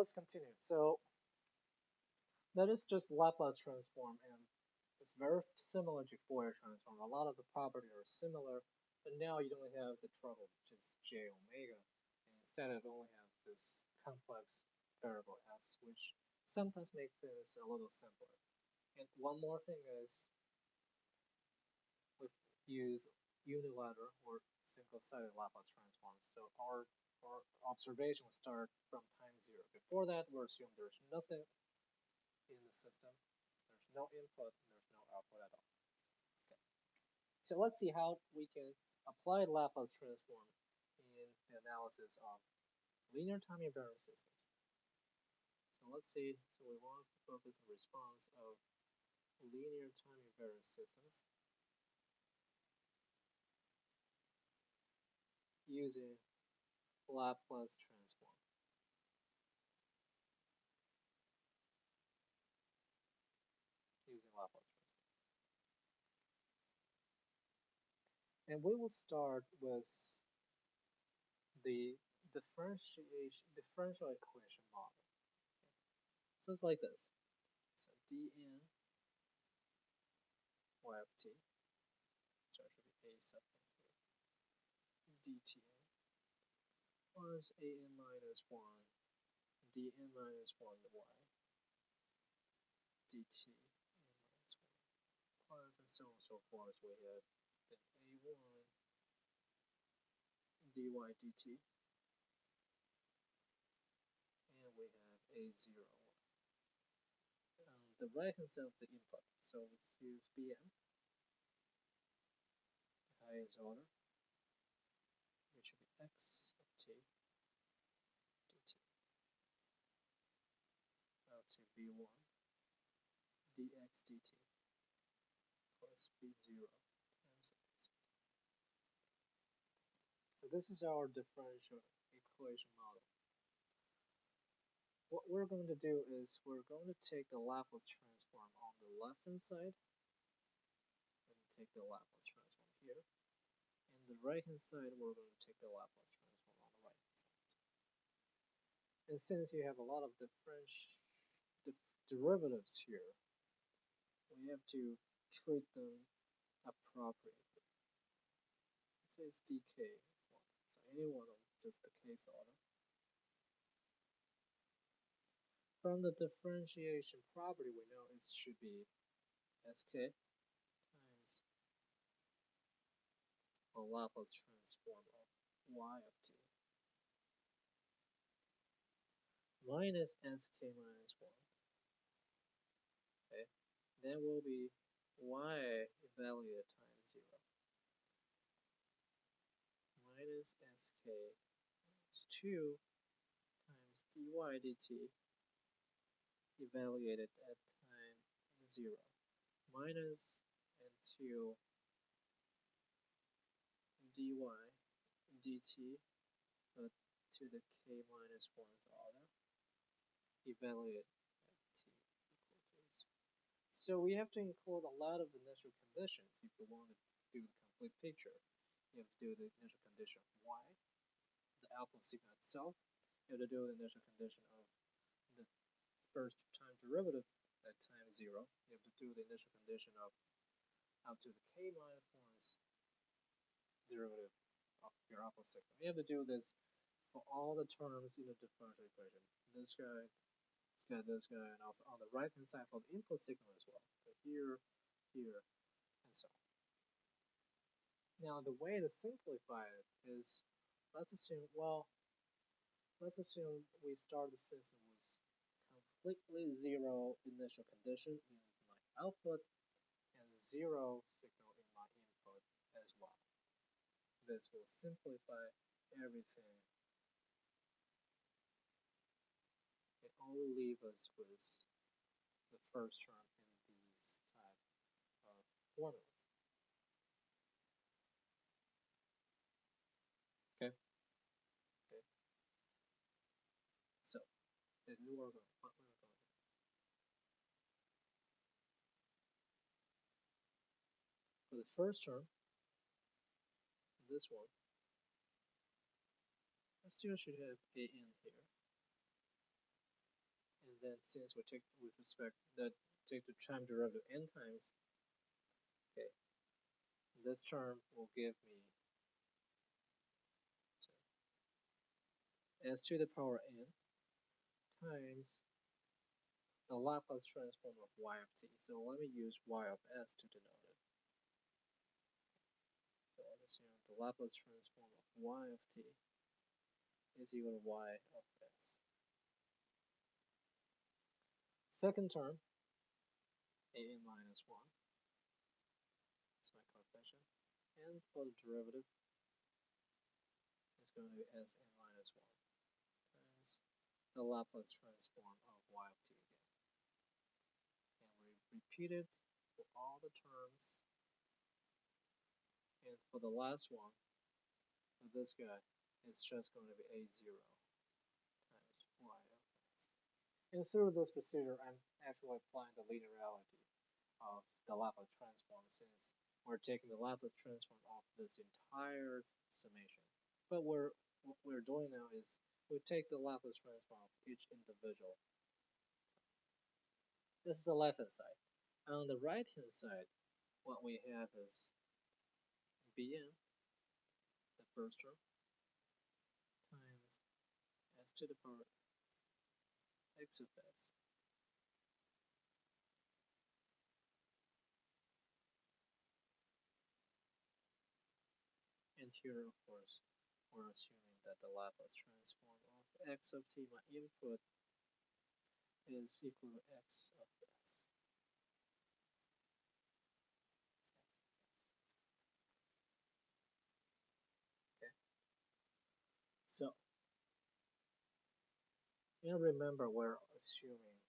let's continue. So that is just Laplace transform, and it's very similar to Fourier transform. A lot of the properties are similar, but now you don't have the trouble, which is j omega, and instead of only have this complex variable s, which sometimes makes things a little simpler. And one more thing is we use unilateral or single-sided Laplace transforms. So our observation will start from time zero. Before that, we assume there's nothing in the system. There's no input, and there's no output at all. Okay. So let's see how we can apply Laplace transform in the analysis of linear time invariant systems. So let's see. So we want to focus on response of linear time invariant systems using Laplace transform. Using Laplace transform. And we will start with the differential equation model. So it's like this. So dn y of t, so it should be a sub dt plus an minus 1 dn minus 1 y dt n minus 1 plus and so on and so forth. We have then a1 dy dt, and we have a0 the right hand side of the input. So let's use bm, the highest order, which should be x of t dt out to b1 dx dt plus b0 times x. So this is our differential equation model. What we're going to do is we're going to take the Laplace transform on the left hand side and take the Laplace transform here. And the right hand side we're going to take the Laplace transform on the right hand side. And since you have a lot of derivatives here, we have to treat them appropriately. Let's say it's dk form. So any one of just the kth order. From the differentiation property, we know it should be sk times a Laplace transform of y of t minus sk minus 1. Okay, then will be y evaluated times 0 minus sk minus 2 times dy dt evaluated at time 0 minus n2 dy dt to the k minus 1th order evaluated at t equal to 0. So we have to include a lot of initial conditions if we want to do the complete picture. You have to do the initial condition of y, the alpha sigma itself. You have to do the initial condition of the first time derivative at time 0. You have to do the initial condition of up to the k minus 1's derivative of your alpha sigma. You have to do this for all the terms in the differential equation. This guy, this guy, and also on the right hand side for the input sigma as well. So here, here, and so on. Now the way to simplify it is, let's assume we start the system with completely zero initial condition in my output and zero signal in my input as well. This will simplify everything. It only leaves us with the first term in these type of formulas. Okay. So this is what we're going to do. For the first term, this one, I still should have an here. then since we take with respect that take the time derivative n times, okay, this term will give me s to the power n times the Laplace transform of y of t. So let me use y of s to denote it. So let's assume the Laplace transform of y of t is equal to y of s. Second term, an minus 1, is my coefficient, and for the derivative, it's going to be Sn minus 1 times the Laplace transform of y of t again. And we repeat it for all the terms. And for the last one, for this guy, it's just going to be a0 times y of s. And through this procedure, I'm actually applying the linearity of the Laplace transform since we're taking the Laplace transform of this entire summation. But what we're doing now is we take the Laplace transform of each individual. This is the left-hand side. On the right-hand side, what we have is Bn, the first term, times s to the power x of s. And here, of course, we're assuming that the Laplace transform of x of t, my input, is equal to x of s. Okay. So, remember we're assuming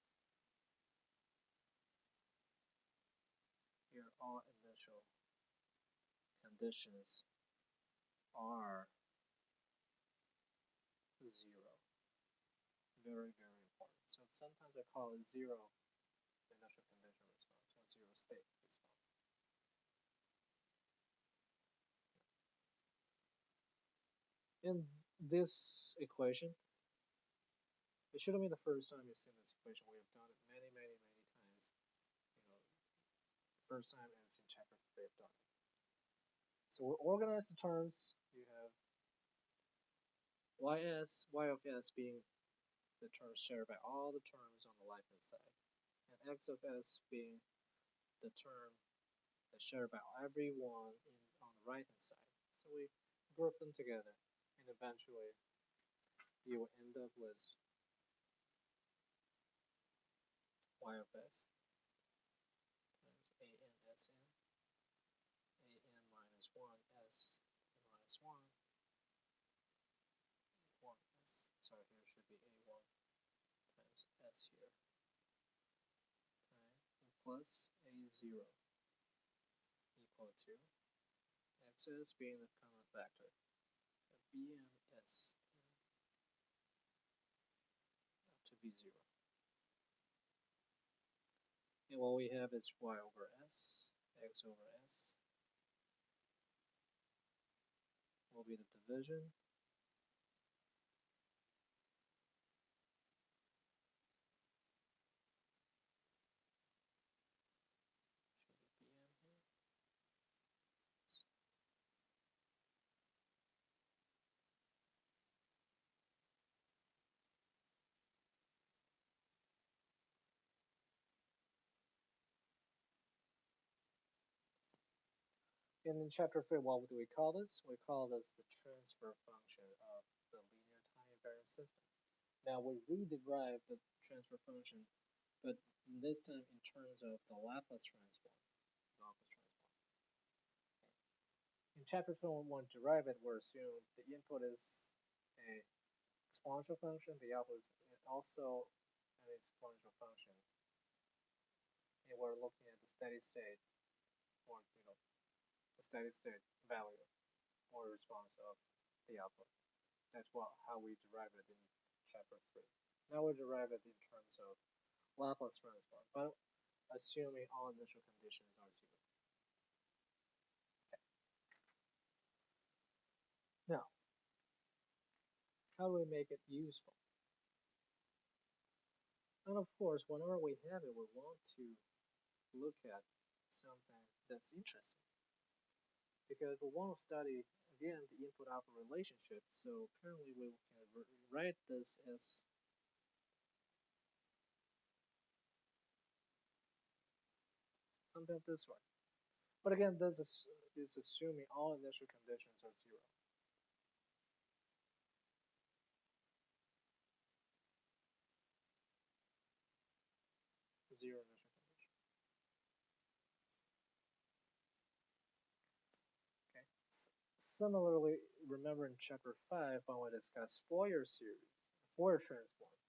here all initial conditions are 0. Very, very important. So sometimes I call it 0 initial condition response or 0 state response. In this equation, it shouldn't be the first time you've seen this equation. We have done it many, many, many times. First time is in chapter 3 of done it. So we'll organize the terms. You have y of s being the terms shared by all the terms on the left-hand side, and x of s being the term that's shared by everyone on the right-hand side. So we group them together, and eventually you will end up with y of s times ansn, an minus 1 s minus 1, 1s, sorry, here should be a1 times s here, plus a0 equal to xs being the common factor, bms to be 0. And what we have is y over s, x over s will be the division And in chapter 3, what do we call this? We call this the transfer function of the linear time invariant system. Now we rederive the transfer function, but this time in terms of the Laplace transform. In chapter 2, when we derive it, we're assuming the input is a exponential function, the output is also an exponential function. And we're looking at the steady state, or the steady state value or response of the output. That's how we derive it in chapter 3. Now we derive it in terms of Laplace transform, but assuming all initial conditions are 0. Okay. Now, how do we make it useful? And of course, whenever we have it, we want to look at something that's interesting because we want to study again the input-output relationship. So apparently, we can write this as something this way. But again, this is assuming all initial conditions are zero. Zero initial condition. Okay. Similarly, remember in chapter 5 when we discussed Fourier series, Fourier transform,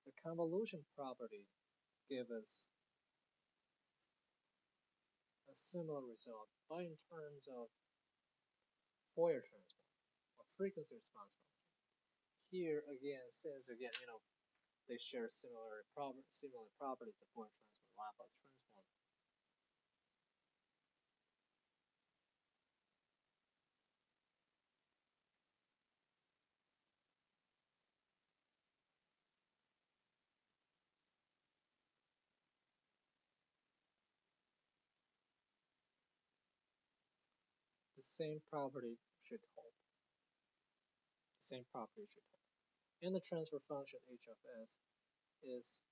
the convolution property gave us a similar result, but in terms of Fourier transform or frequency response function. Here again, since again they share similar properties, the Fourier transform, Laplace transform. The same property should hold. The same property should hold. And the transfer function h of s is,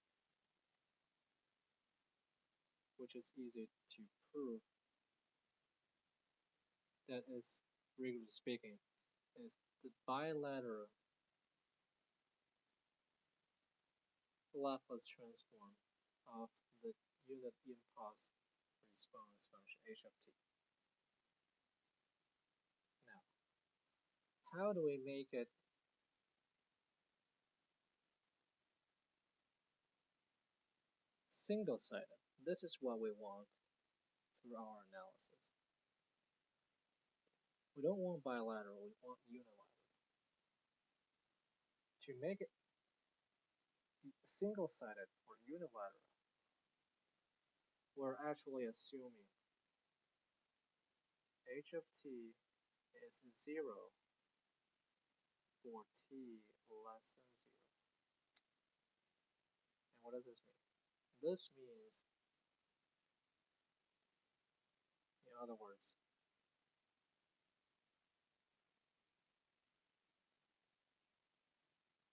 which is easy to prove, that is, regularly speaking, is the bilateral Laplace transform of the unit impulse response function h of t. Now, how do we make it single-sided? This is what we want through our analysis. We don't want bilateral, we want unilateral. To make it single-sided or unilateral, we're actually assuming h of t is 0 for t less than 0. And what does this mean? This means, in other words,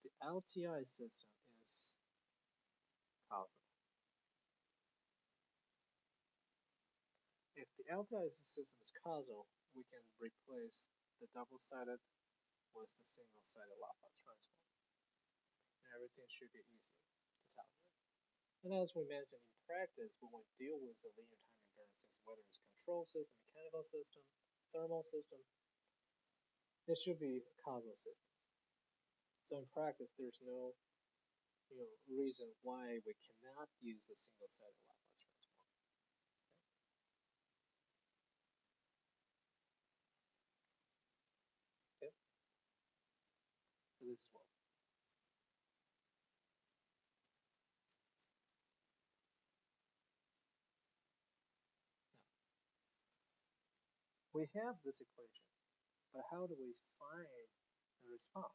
the LTI system is causal. If the LTI system is causal, we can replace the double-sided with the single-sided Laplace transform. And everything should be easy to calculate. And as we mentioned in practice, when we deal with the linear time invariances, whether it's control system, mechanical system, thermal system, it should be causal system. So in practice, there's no reason why we cannot use the single-sided Laplace transform. Okay? So this is what. Now, we have this equation, but how do we find the response?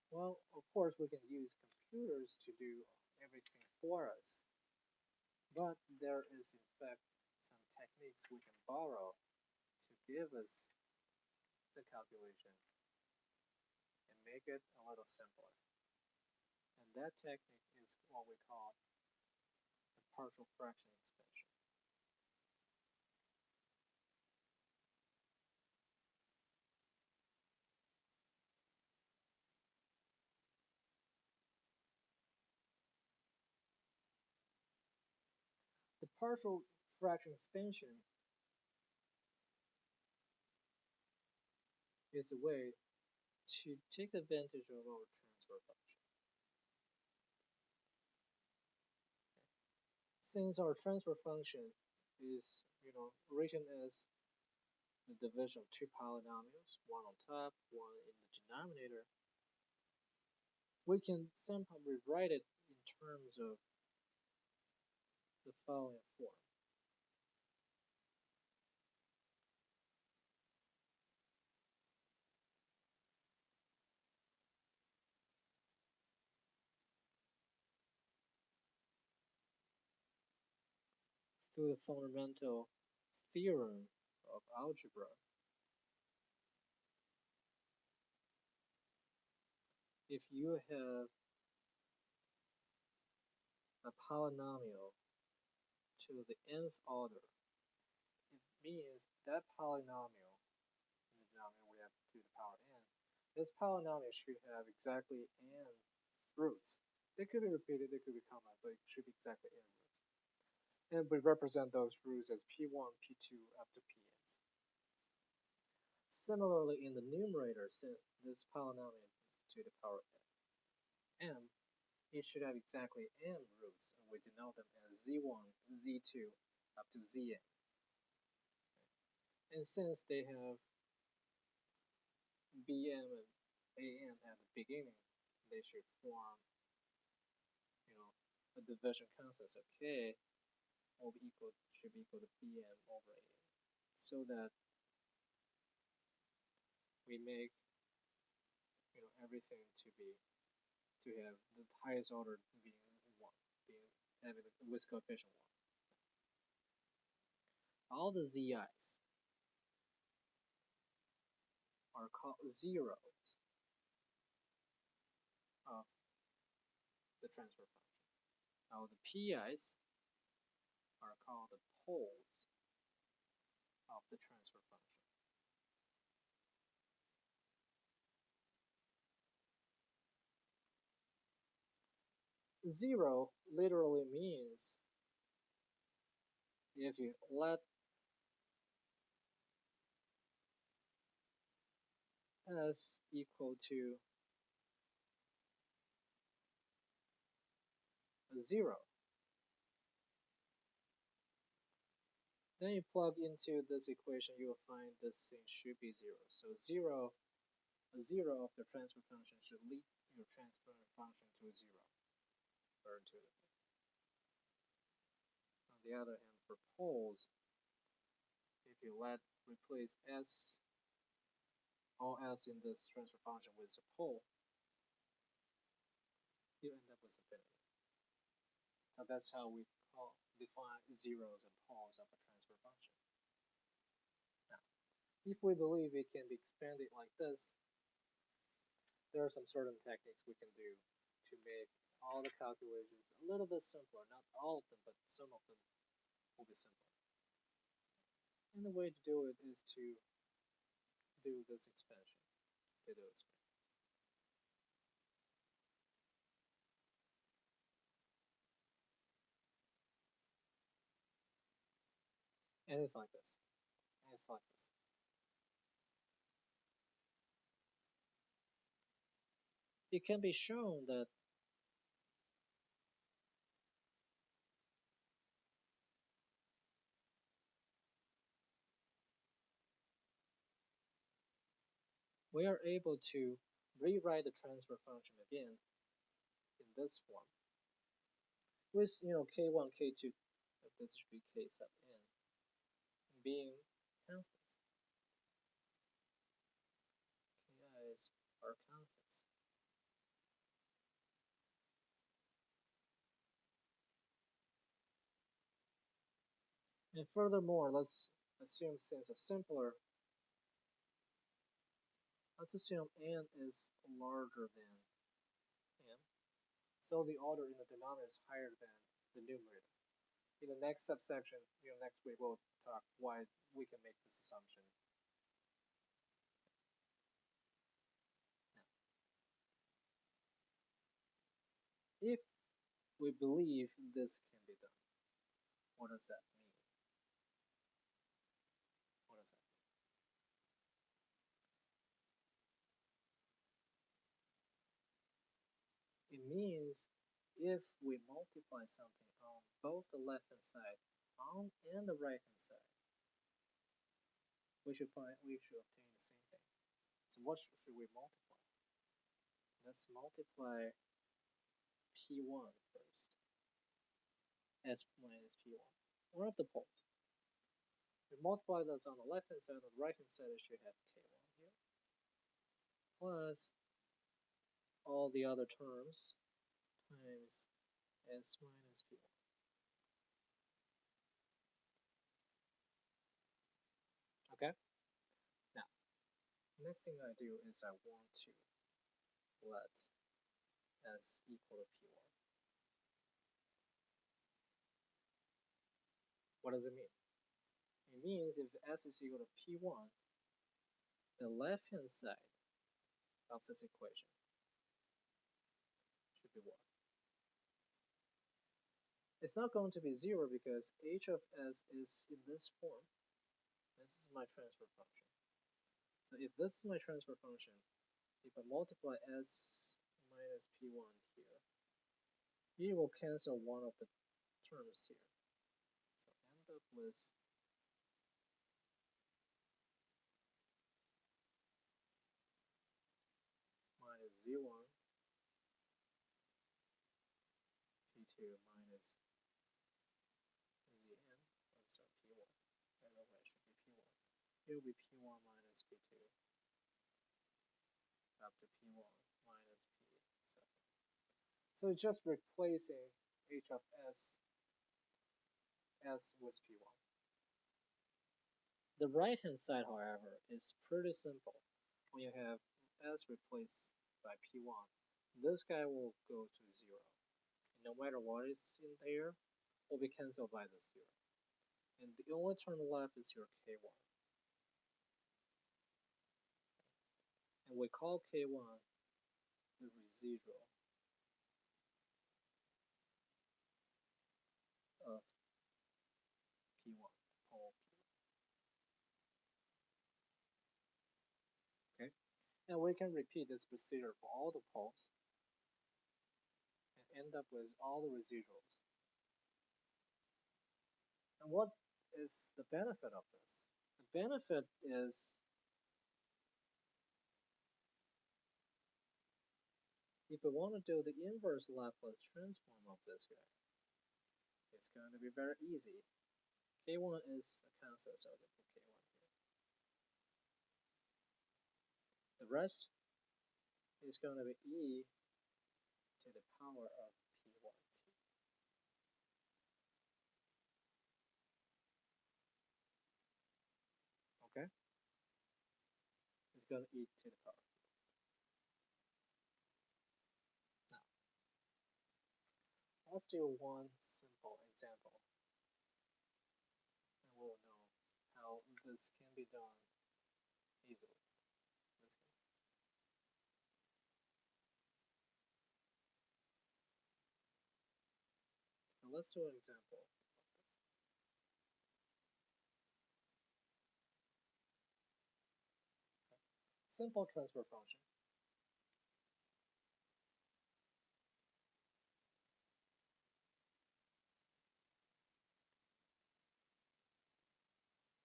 Well, of course, we can use computers to do everything for us, but there is in fact some techniques we can borrow to give us the calculation and make it a little simpler. And that technique is what we call the partial fraction expansion. The partial fraction expansion is a way to take advantage of our transfer function. Since our transfer function is written as the division of two polynomials, one on top, one in the denominator, we can somehow rewrite it in terms of the following form. through the fundamental theorem of algebra, if you have a polynomial to the nth order, it means that polynomial, in the denominator we have 2 to the power n, this polynomial should have exactly n roots. They could be repeated, they could be common, but it should be exactly n roots. And we represent those roots as p1, p2 up to pn. Similarly, in the numerator, since this polynomial is to the power m, it should have exactly n roots, and we denote them as z1, z2, up to zn. And since they have bm and an at the beginning, they should form, a division constant. So k should be equal to bm over an, so that we make everything to have the highest order being 1, having the width coefficient 1. All the zi's are called zeros of the transfer function. Now the pi's are called the poles of the transfer function. Zero literally means if you let s equal to 0, then you plug into this equation, you will find this thing should be 0. So 0 of the transfer function should lead your transfer function to 0, or intuitively. On the other hand, for poles, if you replace all s in this transfer function with a pole, you end up with infinity. So that's how we define zeros and poles of a transfer function. Now, if we believe it can be expanded like this, there are some certain techniques we can do to make all the calculations a little bit simpler. Not all of them, but some of them will be simpler. And the way to do it is to do this expansion. And it's like this. And it's like this. It can be shown that we are able to rewrite the transfer function again in this form with k1, k2, this should be k sub n, being constants. Ki's are constants. And furthermore, let's assume since it's simpler, let's assume n is larger than m. So the order in the denominator is higher than the numerator. In the next subsection, next week we'll talk why we can make this assumption. Now, if we believe this can be done, what does that mean? What does that mean? It means if we multiply something on both the left-hand side and the right-hand side, we should obtain the same thing. So what should we multiply? Let's multiply P1 first. S minus P1. One of the poles. We multiply those on the left-hand side, on the right-hand side it should have K1 here. Plus all the other terms times S minus P1. Next thing I do is I want to let s equal to p1. What does it mean? It means if s is equal to p1, the left-hand side of this equation should be 1. It's not going to be 0 because h of s is in this form. This is my transfer function. So if this is my transfer function, if I multiply s minus p1 here, you will cancel one of the terms here. So end up with minus z1 p2 minus zn, I'm sorry, p1. I know it should be p1. It will be p1 minus p2 up to p1 minus p7. So it's just replacing h of s with p1. The right-hand side, however, is pretty simple. When you have s replaced by p1, this guy will go to 0. No matter what is in there, will be cancelled by the 0. And the only term left is your k1. And we call k1 the residual of p1, pole p1. Okay? And we can repeat this procedure for all the poles and end up with all the residuals. And what is the benefit of this? The benefit is if we want to do the inverse Laplace transform of this guy, it's going to be very easy. K1 is a constant, so I can put K1 here. The rest is going to be e to the power of p1t. Okay? It's going to e to the power. Now, let's do one simple example, and we'll know how this can be done easily. So let's do an example. Simple transfer function.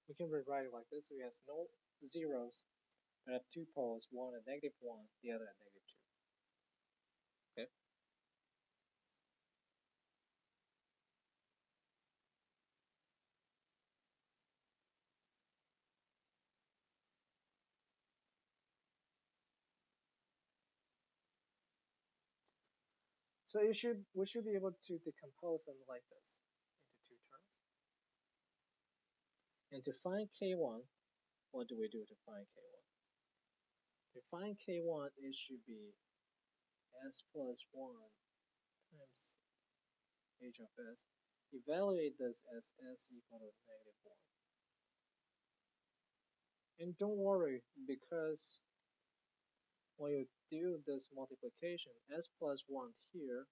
We can rewrite it like this. We have no zeros, but have two poles, one at -1, the other at -2. Okay? So we should be able to decompose them like this into two terms. And to find k1, what do we do to find k1? To find k1, it should be s plus 1 times h of s. Evaluate this as s equal to -1. And don't worry, because when you do this multiplication, s plus 1 here,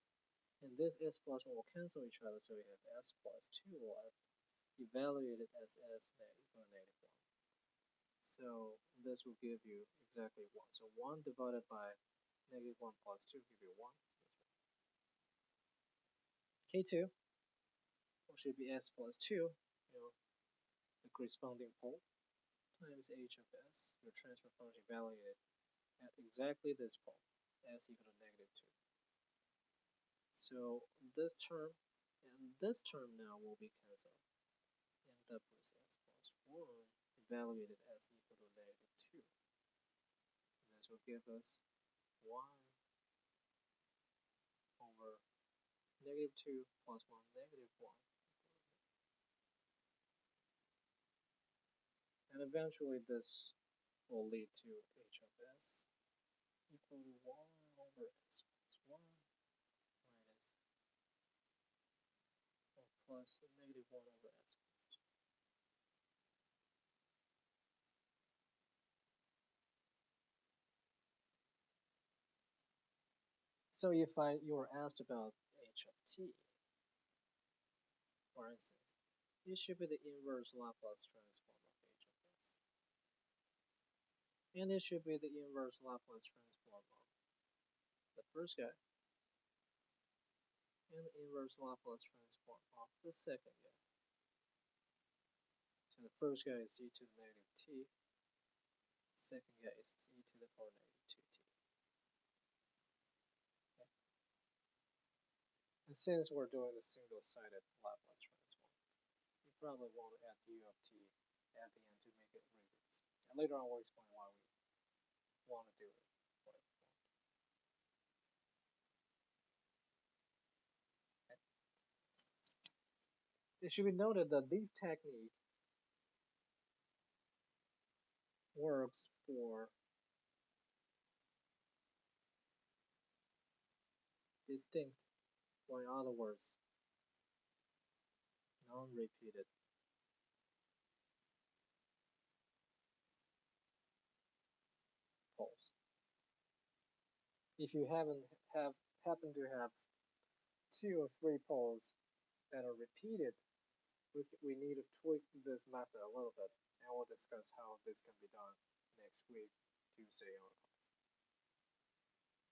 and this s plus 1 will cancel each other, so we have s plus 2 left. Evaluate it as s equal to -1. So this will give you exactly 1. So 1 divided by -1 plus 2 give you 1. K2 should be s plus 2, the corresponding pole, times h of s, your transfer function evaluated at exactly this pole, s equal to -2. So this term and this term now will be cancelled. End up with s plus 1 evaluated as equal to -2. And this will give us 1 over -2 plus 1, -1. And eventually this will lead to h of s equal to 1 over s plus 1 minus or plus negative 1 over s plus 2. So if you were asked about h of t, for instance, it should be the inverse Laplace transform of h of s. And it should be the inverse Laplace transform of the first guy and the inverse Laplace transform of the second guy. So the first guy is e to the negative t, the second guy is e to the power negative 2t. Okay. And since we're doing the single-sided Laplace transform, you probably want to add u of t at the end to make it rigorous. And later on we'll explain why we want to do it. It should be noted that this technique works for distinct, or in other words, non-repeated poles. If you happen to have 2 or 3 poles that are repeated, we need to tweak this method a little bit, and we'll discuss how this can be done next week, Tuesday on